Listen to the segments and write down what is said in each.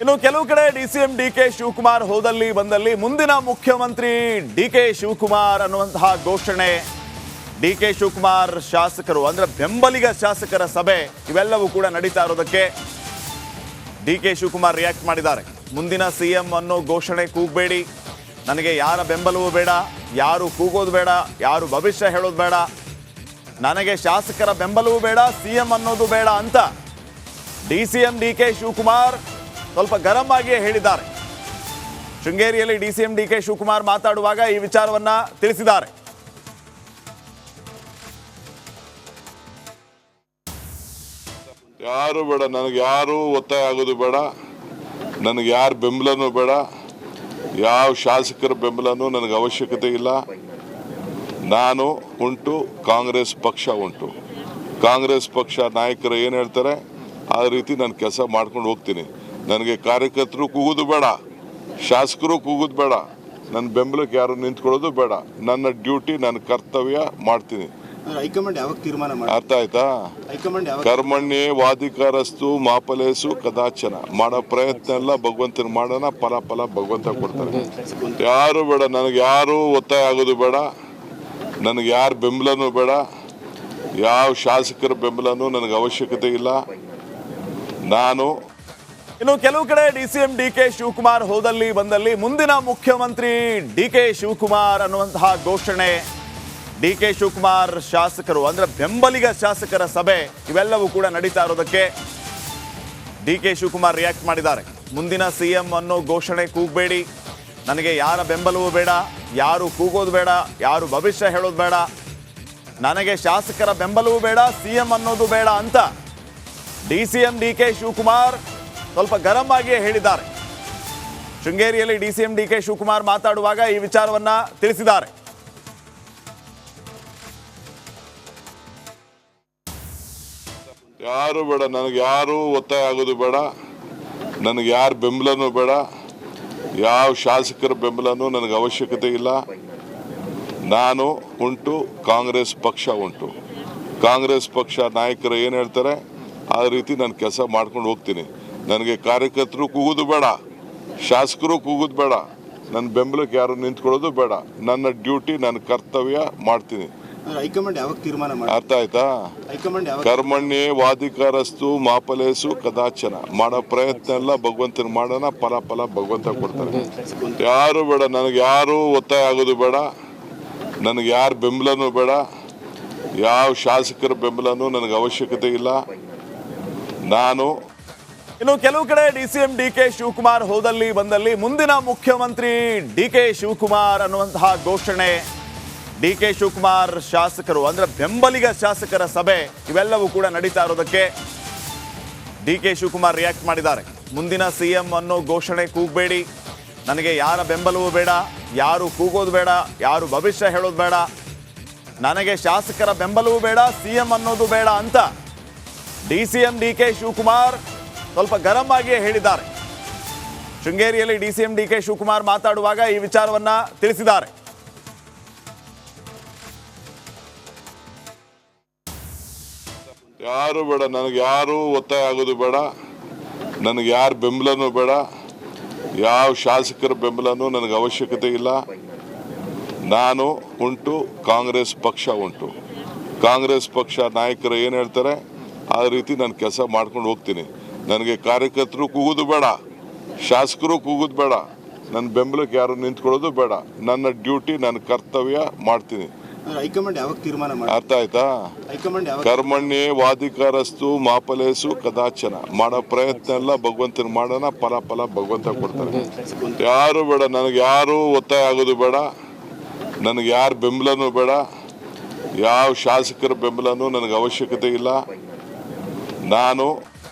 ಇನ್ನು ಕೆಲವು ಕಡೆ ಡಿಸಿಎಂ ಡಿಕೆ ಶಿವಕುಮಾರ್ ಹೋದಲ್ಲಿ ಬಂದಲ್ಲಿ ಮುಂದಿನ ಮುಖ್ಯಮಂತ್ರಿ ಡಿಕೆ ಶಿವಕುಮಾರ್ ಅನ್ನುವಂತಹ ಘೋಷಣೆ, ಡಿಕೆ ಶಿವಕುಮಾರ್ ಶಾಸಕರು ಅಂದ್ರೆ ಬೆಂಬಲಿಗ ಶಾಸಕರ ಸಭೆ ಇವೆಲ್ಲವೂ ಕೂಡ ನಡೀತಾ ಇರೋದಕ್ಕೆ ಡಿಕೆ ಶಿವಕುಮಾರ್ ರಿಯಾಕ್ಟ್ ಮಾಡಿದ್ದಾರೆ. ಮುಂದಿನ ಸಿಎಂ ಅನ್ನೋ ಘೋಷಣೆ ಕೂಗಬೇಡಿ, ನನಗೆ ಯಾರ ಬೆಂಬಲವೂ ಬೇಡ, ಯಾರು ಕೂಗೋದು ಬೇಡ, ಯಾರು ಭವಿಷ್ಯ ಹೇಳೋದು ಬೇಡ, ನನಗೆ ಶಾಸಕರ ಬೆಂಬಲವೂ ಬೇಡ, ಸಿಎಂ ಅನ್ನೋದು ಬೇಡ ಅಂತ ಡಿಸಿಎಂ ಡಿಕೆ ಶಿವಕುಮಾರ್ ಸ್ವಲ್ಪ ಗರಂ ಆಗಿಯೇ ಹೇಳಿದ್ದಾರೆ. ಶೃಂಗೇರಿಯಲ್ಲಿ ಡಿಸಿಎಂ ಡಿಕೆ ಶಿವಕುಮಾರ್ ಮಾತಾಡುವಾಗ ಈ ವಿಚಾರವನ್ನ ತಿಳಿಸಿದ್ದಾರೆ. ಯಾರು ಬೇಡ, ನನಗೆ ಯಾರು ಒತ್ತಾಯ ಆಗೋದು ಬೇಡ, ನನಗೆ ಯಾರ ಬೆಂಬಲನೂ ಬೇಡ, ಯಾವ ಶಾಸಕರ ಬೆಂಬಲನೂ ನನಗೆ ಅವಶ್ಯಕತೆ ಇಲ್ಲ. ನಾನು ಉಂಟು, ಕಾಂಗ್ರೆಸ್ ಪಕ್ಷ ಉಂಟು. ಕಾಂಗ್ರೆಸ್ ಪಕ್ಷ ನಾಯಕರು ಏನು ಹೇಳ್ತಾರೆ ಆ ರೀತಿ ನಾನು ಕೆಲಸ ಮಾಡ್ಕೊಂಡು ಹೋಗ್ತೀನಿ. ನನಗೆ ಕಾರ್ಯಕರ್ತರು ಕೂಗೋದು ಬೇಡ, ಶಾಸಕರು ಕೂಗೋದು ಬೇಡ, ನನ್ನ ಬೆಂಬಲಕ್ಕೆ ಯಾರು ನಿಂತ್ಕೊಳ್ಳೋದು ಬೇಡ. ನನ್ನ ಡ್ಯೂಟಿ, ನನ್ನ ಕರ್ತವ್ಯ ಮಾಡ್ತೀನಿ. ಹೈಕಮಾಂಡ್ ಯಾವಾಗ ತೀರ್ಮಾನ ಮಾಡಿ? ಅರ್ಥ ಆಯ್ತಾ? ಕರ್ಮಣ್ಯೇ ವಾಧಿಕಾರಸ್ತು ಮಾಫಲೇಸು ಕದಾಚನ. ಮಾಡೋ ಪ್ರಯತ್ನ ಎಲ್ಲ ಭಗವಂತನ ಮಾಡೋಣ, ಫಲ ಭಗವಂತ ಕೊಡ್ತಾರೆ. ಯಾರು ಬೇಡ, ನನಗೆ ಯಾರು ಒತ್ತಾಯ ಆಗೋದು ಬೇಡ, ನನಗೆ ಯಾರ ಬೆಂಬಲನೂ ಬೇಡ, ಯಾವ ಶಾಸಕರ ಬೆಂಬಲನೂ ನನಗೆ ಅವಶ್ಯಕತೆ ಇಲ್ಲ. ನಾನು ಇನ್ನು ಕೆಲವು ಕಡೆ ಡಿಸಿಎಂ ಡಿಕೆ ಶಿವಕುಮಾರ್ ಹೋದಲ್ಲಿ ಬಂದಲ್ಲಿ ಮುಂದಿನ ಮುಖ್ಯಮಂತ್ರಿ ಡಿಕೆ ಶಿವಕುಮಾರ್ ಅನ್ನುವಂತಹ ಘೋಷಣೆ, ಡಿಕೆ ಶಿವಕುಮಾರ್ ಶಾಸಕರು ಅಂದ್ರೆ ಬೆಂಬಲಿಗ ಶಾಸಕರ ಸಭೆ ಇವೆಲ್ಲವೂ ಕೂಡ ನಡೀತಾ ಇರೋದಕ್ಕೆ ಡಿಕೆ ಶಿವಕುಮಾರ್ ರಿಯಾಕ್ಟ್ ಮಾಡಿದ್ದಾರೆ. ಮುಂದಿನ ಸಿಎಂ ಅನ್ನೋ ಘೋಷಣೆ ಕೂಗಬೇಡಿ, ನನಗೆ ಯಾರ ಬೆಂಬಲವೂ ಬೇಡ, ಯಾರು ಕೂಗೋದು ಬೇಡ, ಯಾರು ಭವಿಷ್ಯ ಹೇಳೋದು ಬೇಡ, ನನಗೆ ಶಾಸಕರ ಬೆಂಬಲವೂ ಬೇಡ, ಸಿಎಂ ಅನ್ನೋದು ಬೇಡ ಅಂತ ಡಿಸಿಎಂ ಡಿಕೆ ಶಿವಕುಮಾರ್ ಸ್ವಲ್ಪ ಗರಂ ಆಗಿಯೇ ಹೇಳಿದ್ದಾರೆ. ಶೃಂಗೇರಿಯಲ್ಲಿ ಡಿಸಿಎಂ ಡಿಕೆ ಶಿವಕುಮಾರ್ ಮಾತಾಡುವಾಗ ಈ ವಿಚಾರವನ್ನ ತಿಳಿಸಿದ್ದಾರೆ. ಯಾರು ಬೇಡ, ನನಗೆ ಯಾರು ಒತ್ತಾಯ ಆಗೋದು ಬೇಡ, ನನಗೆ ಯಾರ ಬೆಂಬಲನೂ ಬೇಡ, ಯಾವ ಶಾಸಕರ ಬೆಂಬಲನೂ ನನಗೆ ಅವಶ್ಯಕತೆ ಇಲ್ಲ. ನಾನು ಉಂಟು, ಕಾಂಗ್ರೆಸ್ ಪಕ್ಷ ಉಂಟು. ಕಾಂಗ್ರೆಸ್ ಪಕ್ಷ ನಾಯಕರು ಏನು ಹೇಳ್ತಾರೆ ಆ ರೀತಿ ನಾನು ಕೆಲಸ ಮಾಡ್ಕೊಂಡು ಹೋಗ್ತೀನಿ. ನನಗೆ ಕಾರ್ಯಕರ್ತರು ಕೂಗೋದು ಬೇಡ, ಶಾಸಕರು ಕೂಗೋದು ಬೇಡ, ನನ್ನ ಬೆಂಬಲಕ್ಕೆ ಯಾರು ನಿಂತ್ಕೊಳ್ಳೋದು ಬೇಡ. ನನ್ನ ಡ್ಯೂಟಿ, ನನ್ನ ಕರ್ತವ್ಯ ಮಾಡ್ತೀನಿ. ಹೈಕಮಾಂಡ್ ಯಾವಾಗ ತೀರ್ಮಾನ ಮಾಡಿ? ಅರ್ಥ ಆಯ್ತಾ? ಕರ್ಮಣ್ಯೇ ವಾಧಿಕಾರಸ್ತು ಮಾಫಲೇಸು ಕದಾಚನ. ಮಾಡೋ ಪ್ರಯತ್ನ ಎಲ್ಲ ಭಗವಂತನ ಮಾಡೋಣ, ಫಲ ಭಗವಂತ ಕೊಡ್ತಾರೆ. ಯಾರು ಬೇಡ, ನನಗೆ ಯಾರು ಒತ್ತಾಯ ಆಗೋದು ಬೇಡ, ನನಗೆ ಯಾರ ಬೆಂಬಲನೂ ಬೇಡ, ಯಾವ ಶಾಸಕರ ಬೆಂಬಲನೂ ನನಗೆ ಅವಶ್ಯಕತೆ ಇಲ್ಲ. ನಾನು ಇನ್ನು ಕೆಲವು ಕಡೆ ಡಿಸಿಎಂ ಡಿಕೆ ಶಿವಕುಮಾರ್ ಹೋದಲ್ಲಿ ಬಂದಲ್ಲಿ ಮುಂದಿನ ಮುಖ್ಯಮಂತ್ರಿ ಡಿಕೆ ಶಿವಕುಮಾರ್ ಅನ್ನುವಂತಹ ಘೋಷಣೆ, ಡಿಕೆ ಶಿವಕುಮಾರ್ ಶಾಸಕರು ಅಂದ್ರೆ ಬೆಂಬಲಿಗ ಶಾಸಕರ ಸಭೆ ಇವೆಲ್ಲವೂ ಕೂಡ ನಡೀತಾ ಇರೋದಕ್ಕೆ ಡಿಕೆ ಶಿವಕುಮಾರ್ ರಿಯಾಕ್ಟ್ ಮಾಡಿದ್ದಾರೆ. ಮುಂದಿನ ಸಿಎಂ ಅನ್ನೋ ಘೋಷಣೆ ಕೂಗಬೇಡಿ, ನನಗೆ ಯಾರ ಬೆಂಬಲವೂ ಬೇಡ, ಯಾರು ಕೂಗೋದು ಬೇಡ, ಯಾರು ಭವಿಷ್ಯ ಹೇಳೋದು ಬೇಡ, ನನಗೆ ಶಾಸಕರ ಬೆಂಬಲವೂ ಬೇಡ, ಸಿಎಂ ಅನ್ನೋದು ಬೇಡ ಅಂತ ಡಿಸಿಎಂ ಡಿಕೆ ಶಿವಕುಮಾರ್ ಸ್ವಲ್ಪ ಗರಂ ಆಗಿಯೇ ಹೇಳಿದ್ದಾರೆ. ಶೃಂಗೇರಿಯಲ್ಲಿ ಡಿಸಿಎಂ ಡಿಕೆ ಶಿವಕುಮಾರ್ ಮಾತಾಡುವಾಗ ಈ ವಿಚಾರವನ್ನ ತಿಳಿಸಿದ್ದಾರೆ. ಯಾರು ಬೇಡ, ನನಗೆ ಯಾರು ಒತ್ತಾಯ ಆಗೋದು ಬೇಡ, ನನಗೆ ಯಾರ ಬೆಂಬಲನೂ ಬೇಡ, ಯಾವ ಶಾಸಕರ ಬೆಂಬಲನೂ ನನಗೆ ಅವಶ್ಯಕತೆ ಇಲ್ಲ. ನಾನು ಉಂಟು, ಕಾಂಗ್ರೆಸ್ ಪಕ್ಷ ಉಂಟು. ಕಾಂಗ್ರೆಸ್ ಪಕ್ಷ ನಾಯಕರು ಏನು ಹೇಳ್ತಾರೆ ಆ ರೀತಿ ನಾನು ಕೆಲಸ ಮಾಡ್ಕೊಂಡು ಹೋಗ್ತೀನಿ. ನನಗೆ ಕಾರ್ಯಕರ್ತರು ಕೂಗೋದು ಬೇಡ, ಶಾಸಕರು ಕೂಗೋದು ಬೇಡ, ನನ್ನ ಬೆಂಬಲಕ್ಕೆ ಯಾರು ನಿಂತ್ಕೊಳ್ಳೋದು ಬೇಡ. ನನ್ನ ಡ್ಯೂಟಿ, ನನ್ನ ಕರ್ತವ್ಯ ಮಾಡ್ತೀನಿ. ಹೈಕಮಾಂಡ್ ಯಾವಾಗ ತೀರ್ಮಾನ ಮಾಡಿ? ಅರ್ಥ ಆಯ್ತಾ? ಕರ್ಮಣ್ಯೇ ವಾಧಿಕಾರಸ್ತು ಮಾಫಲೇಸು ಕದಾಚನ. ಮಾಡೋ ಪ್ರಯತ್ನ ಎಲ್ಲ ಭಗವಂತನ ಮಾಡೋಣ, ಫಲ ಭಗವಂತ ಕೊಡ್ತಾರೆ. ಯಾರು ಬೇಡ, ನನಗೆ ಯಾರು ಒತ್ತಾಯ ಆಗೋದು ಬೇಡ, ನನಗೆ ಯಾರ ಬೆಂಬಲನೂ ಬೇಡ, ಯಾವ ಶಾಸಕರ ಬೆಂಬಲನೂ ನನಗೆ ಅವಶ್ಯಕತೆ ಇಲ್ಲ. ನಾನು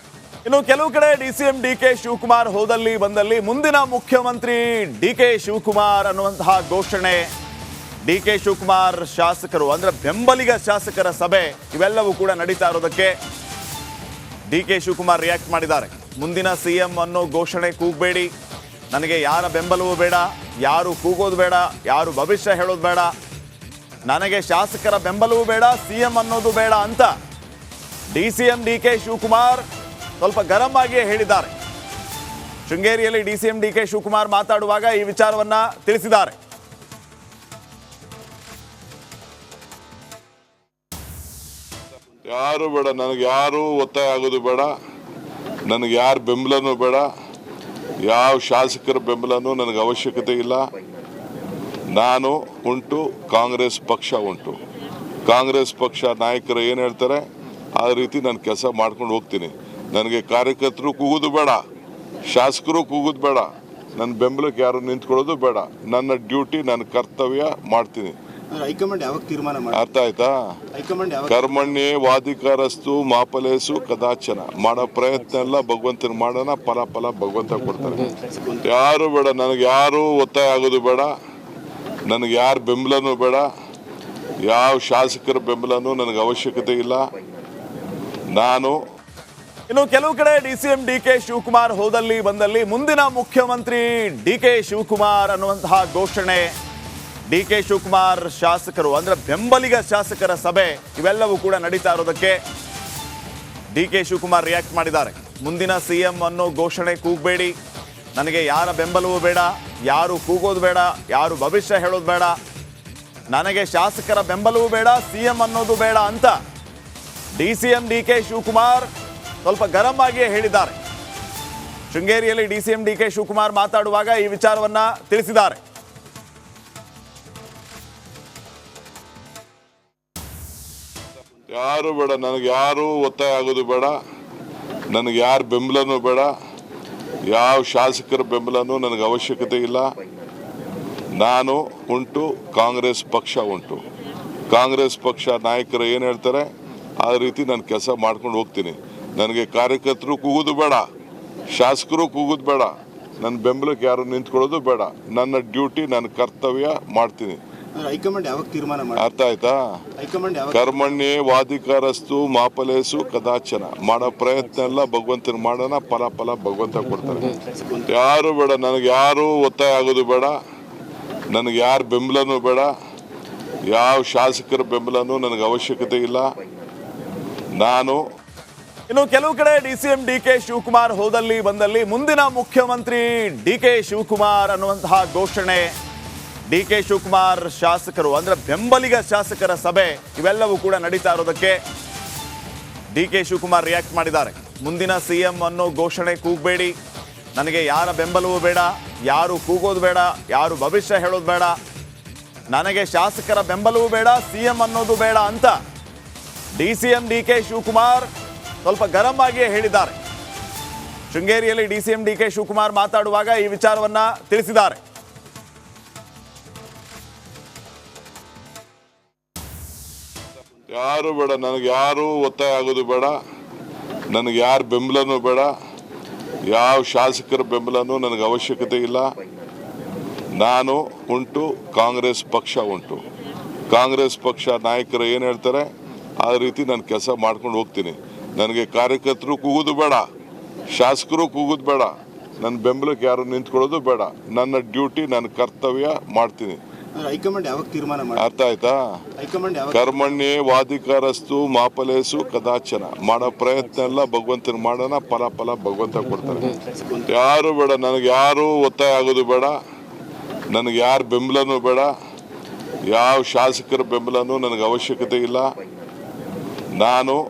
ಇನ್ನು ಕೆಲವು ಕಡೆ ಡಿಸಿಎಂ ಡಿಕೆ ಶಿವಕುಮಾರ್ ಹೋದಲ್ಲಿ ಬಂದಲ್ಲಿ ಮುಂದಿನ ಮುಖ್ಯಮಂತ್ರಿ ಡಿಕೆ ಶಿವಕುಮಾರ್ ಅನ್ನುವಂತಹ ಘೋಷಣೆ, ಡಿಕೆ ಶಿವಕುಮಾರ್ ಶಾಸಕರು ಅಂದ್ರೆ ಬೆಂಬಲಿಗ ಶಾಸಕರ ಸಭೆ ಇವೆಲ್ಲವೂ ಕೂಡ ನಡೀತಾ ಇರೋದಕ್ಕೆ ಡಿಕೆ ಶಿವಕುಮಾರ್ ರಿಯಾಕ್ಟ್ ಮಾಡಿದ್ದಾರೆ. ಮುಂದಿನ ಸಿಎಂ ಅನ್ನೋ ಘೋಷಣೆ ಕೂಗಬೇಡಿ, ನನಗೆ ಯಾರ ಬೆಂಬಲವೂ ಬೇಡ, ಯಾರು ಕೂಗೋದು ಬೇಡ, ಯಾರು ಭವಿಷ್ಯ ಹೇಳೋದು ಬೇಡ, ನನಗೆ ಶಾಸಕರ ಬೆಂಬಲವೂ ಬೇಡ, ಸಿಎಂ ಅನ್ನೋದು ಬೇಡ ಅಂತ ಡಿಸಿಎಂ ಡಿಕೆ ಶಿವಕುಮಾರ್ ಸ್ವಲ್ಪ ಗರಂ ಆಗಿಯೇ ಹೇಳಿದ್ದಾರೆ. ಶೃಂಗೇರಿಯಲ್ಲಿ ಡಿಸಿಎಂ ಡಿಕೆ ಶಿವಕುಮಾರ್ ಮಾತಾಡುವಾಗ ಈ ವಿಚಾರವನ್ನ ತಿಳಿಸಿದ್ದಾರೆ. ಯಾರು ಬೇಡ, ನನಗೆ ಯಾರು ಒತ್ತಾಯ ಆಗೋದು ಬೇಡ, ನನಗೆ ಯಾರ ಬೆಂಬಲನೂ ಬೇಡ, ಯಾವ ಶಾಸಕರ ಬೆಂಬಲನೂ ನನಗೆ ಅವಶ್ಯಕತೆ ಇಲ್ಲ. ನಾನು ಉಂಟು, ಕಾಂಗ್ರೆಸ್ ಪಕ್ಷ ಉಂಟು. ಕಾಂಗ್ರೆಸ್ ಪಕ್ಷ ನಾಯಕರು ಏನು ಹೇಳ್ತಾರೆ ಆ ರೀತಿ ನಾನು ಕೆಲಸ ಮಾಡ್ಕೊಂಡು ಹೋಗ್ತೀನಿ. ನನಗೆ ಕಾರ್ಯಕರ್ತರು ಕೂಗೋದು ಬೇಡ, ಶಾಸಕರು ಕೂಗೋದು ಬೇಡ, ನನ್ನ ಬೆಂಬಲಕ್ಕೆ ಯಾರು ನಿಂತ್ಕೊಳ್ಳೋದು ಬೇಡ. ನನ್ನ ಡ್ಯೂಟಿ, ನನ್ನ ಕರ್ತವ್ಯ ಮಾಡ್ತೀನಿ. ಹೈಕಮಾಂಡ್ ಯಾವಾಗ ತೀರ್ಮಾನ ಮಾಡಿ? ಅರ್ಥ ಆಯ್ತಾ? ಹೈಕಮಾಂಡ್ ಯಾವಾಗ? ಕರ್ಮಣ್ಯೇ ವಾಧಿಕಾರಸ್ತು ಮಾಫಲೇಸು ಕದಾಚನ. ಮಾಡೋ ಪ್ರಯತ್ನ ಎಲ್ಲ ಭಗವಂತನ ಮಾಡೋಣ, ಫಲ ಭಗವಂತ ಕೊಡ್ತಾರೆ. ಯಾರು ಬೇಡ, ನನಗೆ ಯಾರು ಒತ್ತಾಯ ಆಗೋದು ಬೇಡ, ನನಗೆ ಯಾರ ಬೆಂಬಲನೂ ಬೇಡ, ಯಾವ ಶಾಸಕರ ಬೆಂಬಲನೂ ನನಗೆ ಅವಶ್ಯಕತೆ ಇಲ್ಲ. ನಾನು ಇನ್ನು ಕೆಲವು ಕಡೆ ಡಿಸಿಎಂ ಡಿಕೆ ಶಿವಕುಮಾರ್ ಹೋದಲ್ಲಿ ಬಂದಲ್ಲಿ ಮುಂದಿನ ಮುಖ್ಯಮಂತ್ರಿ ಡಿಕೆ ಶಿವಕುಮಾರ್ ಅನ್ನುವಂತಹ ಘೋಷಣೆ, ಡಿಕೆ ಶಿವಕುಮಾರ್ ಶಾಸಕರು ಅಂದ್ರೆ ಬೆಂಬಲಿಗ ಶಾಸಕರ ಸಭೆ ಇವೆಲ್ಲವೂ ಕೂಡ ನಡೀತಾ ಇರೋದಕ್ಕೆ ಡಿಕೆ ಶಿವಕುಮಾರ್ ರಿಯಾಕ್ಟ್ ಮಾಡಿದ್ದಾರೆ. ಮುಂದಿನ ಸಿಎಂ ಅನ್ನೋ ಘೋಷಣೆ ಕೂಗಬೇಡಿ, ನನಗೆ ಯಾರ ಬೆಂಬಲವೂ ಬೇಡ, ಯಾರು ಕೂಗೋದು ಬೇಡ, ಯಾರು ಭವಿಷ್ಯ ಹೇಳೋದು ಬೇಡ, ನನಗೆ ಶಾಸಕರ ಬೆಂಬಲವೂ ಬೇಡ, ಸಿಎಂ ಅನ್ನೋದು ಬೇಡ ಅಂತ ಡಿಸಿಎಂ ಡಿಕೆ ಶಿವಕುಮಾರ್ ಸ್ವಲ್ಪ ಗರಂ ಆಗಿಯೇ ಹೇಳಿದ್ದಾರೆ. ಶೃಂಗೇರಿಯಲ್ಲಿ ಡಿಸಿಎಂ ಡಿಕೆ ಶಿವಕುಮಾರ್ ಮಾತಾಡುವಾಗ ಈ ವಿಚಾರವನ್ನ ತಿಳಿಸಿದ್ದಾರೆ. ಯಾರು ಬೇಡ, ನನಗೆ ಯಾರು ಒತ್ತಾಯ ಆಗೋದು ಬೇಡ, ನನಗೆ ಯಾರ ಬೆಂಬಲನೂ ಬೇಡ, ಯಾವ ಶಾಸಕರ ಬೆಂಬಲನೂ ನನಗೆ ಅವಶ್ಯಕತೆ ಇಲ್ಲ. ನಾನು ಉಂಟು, ಕಾಂಗ್ರೆಸ್ ಪಕ್ಷ ಉಂಟು. ಕಾಂಗ್ರೆಸ್ ಪಕ್ಷ ನಾಯಕರು ಏನು ಹೇಳ್ತಾರೆ ಆ ರೀತಿ ನಾನು ಕೆಲಸ ಮಾಡ್ಕೊಂಡು ಹೋಗ್ತೀನಿ. ನನಗೆ ಕಾರ್ಯಕರ್ತರು ಕೂಗೋದು ಬೇಡ, ಶಾಸಕರು ಕೂಗೋದು ಬೇಡ, ನನ್ನ ಬೆಂಬಲಕ್ಕೆ ಯಾರು ನಿಂತ್ಕೊಳ್ಳೋದು ಬೇಡ. ನನ್ನ ಡ್ಯೂಟಿ, ನನ್ನ ಕರ್ತವ್ಯ ಮಾಡ್ತೀನಿ. ಹೈಕಮಾಂಡ್ ಯಾವಾಗ ತೀರ್ಮಾನ ಮಾಡಿ? ಅರ್ಥ ಆಯ್ತಾ? ಹೈಕಮಾಂಡ್ ಯಾವಾಗ? ಕರ್ಮಣ್ಯೇ ವಾಧಿಕಾರಸ್ತು ಮಾಫಲೇಸು ಕದಾಚನ. ಮಾಡೋ ಪ್ರಯತ್ನ ಎಲ್ಲ ಭಗವಂತನ ಮಾಡೋಣ, ಫಲ ಭಗವಂತ ಕೊಡ್ತಾರೆ. ಯಾರು ಬೇಡ, ನನಗೆ ಯಾರು ಒತ್ತಾಯ ಆಗೋದು ಬೇಡ, ನನಗೆ ಯಾರ ಬೆಂಬಲನೂ ಬೇಡ, ಯಾವ ಶಾಸಕರ ಬೆಂಬಲನೂ ನನಗೆ ಅವಶ್ಯಕತೆ ಇಲ್ಲ. ನಾನು ಇನ್ನು ಕೆಲವು ಕಡೆ ಡಿಸಿಎಂ ಡಿಕೆ ಶಿವಕುಮಾರ್ ಹೋದಲ್ಲಿ ಬಂದಲ್ಲಿ ಮುಂದಿನ ಮುಖ್ಯಮಂತ್ರಿ ಡಿಕೆ ಶಿವಕುಮಾರ್ ಅನ್ನುವಂತಹ ಘೋಷಣೆ, ಡಿಕೆ ಶಿವಕುಮಾರ್ ಶಾಸಕರು ಅಂದ್ರೆ ಬೆಂಬಲಿಗ ಶಾಸಕರ ಸಭೆ ಇವೆಲ್ಲವೂ ಕೂಡ ನಡೀತಾ ಇರೋದಕ್ಕೆ ಡಿಕೆ ಶಿವಕುಮಾರ್ ರಿಯಾಕ್ಟ್ ಮಾಡಿದ್ದಾರೆ. ಮುಂದಿನ ಸಿಎಂ ಅನ್ನೋ ಘೋಷಣೆ ಕೂಗಬೇಡಿ, ನನಗೆ ಯಾರ ಬೆಂಬಲವೂ ಬೇಡ, ಯಾರು ಕೂಗೋದು ಬೇಡ, ಯಾರು ಭವಿಷ್ಯ ಹೇಳೋದು ಬೇಡ, ನನಗೆ ಶಾಸಕರ ಬೆಂಬಲವೂ ಬೇಡ, ಸಿಎಂ ಅನ್ನೋದು ಬೇಡ ಅಂತ ಡಿಸಿಎಂ ಡಿಕೆ ಶಿವಕುಮಾರ್ ಸ್ವಲ್ಪ ಗರಂ ಆಗಿಯೇ ಹೇಳಿದ್ದಾರೆ. ಶೃಂಗೇರಿಯಲ್ಲಿ ಡಿಸಿಎಂ ಡಿಕೆ ಶಿವಕುಮಾರ್ ಮಾತಾಡುವಾಗ ಈ ವಿಚಾರವನ್ನ ತಿಳಿಸಿದ್ದಾರೆ. ಯಾರು ಬೇಡ, ನನಗೆ ಯಾರು ಒತ್ತಾಯ ಆಗೋದು ಬೇಡ, ನನಗೆ ಯಾರ ಬೆಂಬಲನೂ ಬೇಡ, ಯಾವ ಶಾಸಕರ ಬೆಂಬಲನೂ ನನಗೆ ಅವಶ್ಯಕತೆ ಇಲ್ಲ. ನಾನು ಉಂಟು, ಕಾಂಗ್ರೆಸ್ ಪಕ್ಷ ಉಂಟು. ಕಾಂಗ್ರೆಸ್ ಪಕ್ಷ ನಾಯಕರು ಏನು ಹೇಳ್ತಾರೆ ಆ ರೀತಿ ನಾನು ಕೆಲಸ ಮಾಡ್ಕೊಂಡು ಹೋಗ್ತೀನಿ. ನನಗೆ ಕಾರ್ಯಕರ್ತರು ಕೂಗೋದು ಬೇಡ, ಶಾಸಕರು ಕೂಗೋದು ಬೇಡ, ನನ್ನ ಬೆಂಬಲಕ್ಕೆ ಯಾರು ನಿಂತ್ಕೊಳ್ಳೋದು ಬೇಡ. ನನ್ನ ಡ್ಯೂಟಿ, ನನ್ನ ಕರ್ತವ್ಯ ಮಾಡ್ತೀನಿ. ಹೈಕಮಾಂಡ್ ಯಾವಾಗ ತೀರ್ಮಾನ ಮಾಡಿ? ಅರ್ಥ ಆಯ್ತಾ? ಹೈಕಮಾಂಡ್ ಯಾವಾಗ? ಕರ್ಮಣ್ಯೇ ವಾಧಿಕಾರಸ್ತು ಮಾಫಲೇಸು ಕದಾಚನ. ಮಾಡೋ ಪ್ರಯತ್ನ ಎಲ್ಲ ಭಗವಂತನ ಮಾಡೋಣ, ಫಲ ಭಗವಂತ ಕೊಡ್ತಾರೆ. ಯಾರು ಬೇಡ, ನನಗೆ ಯಾರು ಒತ್ತಾಯ ಆಗೋದು ಬೇಡ, ನನಗೆ ಯಾರ ಬೆಂಬಲನೂ ಬೇಡ, ಯಾವ ಶಾಸಕರ ಬೆಂಬಲನೂ ನನಗೆ ಅವಶ್ಯಕತೆ ಇಲ್ಲ. ನಾನು